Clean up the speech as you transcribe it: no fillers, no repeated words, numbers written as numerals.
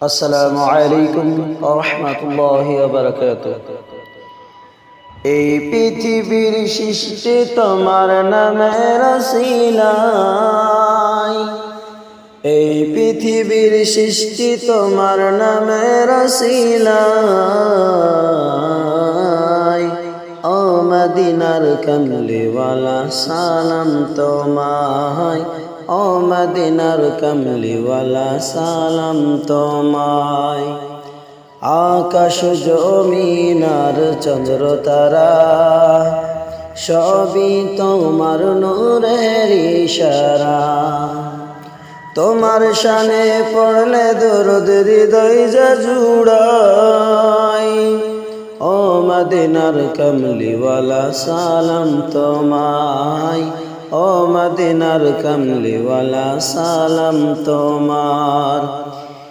আসসালামু আলাইকুম ওয়া রাহমাতুল্লাহি ওয়া বারাকাতুহু। এই পৃথিবীর সৃষ্টি তোমার নামের রাসিলাই, এই পৃথিবীর সৃষ্টি তোমার নামের রাসিলাই। ও মদিনার কমলিওয়ালা সালাম তোমায়, ও মদিনার কমলিওয়ালা সালাম তোমায়। আকাশ জমিন আর চন্দ্র তারা সবই তোমার নূরের ইশারা। তোমার শানে পড়লে দরুদ হৃদয় যা জুড়ায়। ও মদিনার কমলিওয়ালা সালাম তোমায়, ও মদিনার কমলিওয়ালা সালাম তোমার।